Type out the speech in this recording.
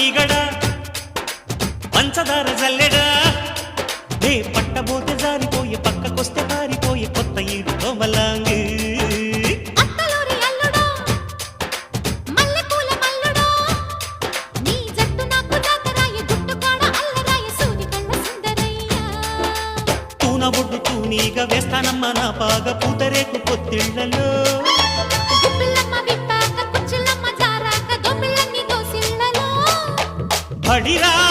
మీగడ పంచదార జల్లెడా నే పట్టబోతే జారిపోయే పక్కకొస్తే పారిపోయే కొత్త ఈడు కోమలాంగి ఒడ్డు తూనీగా వేస్తానమ్మా నా పాగ పూతరేకు పొత్తిళ్లలో బడిరా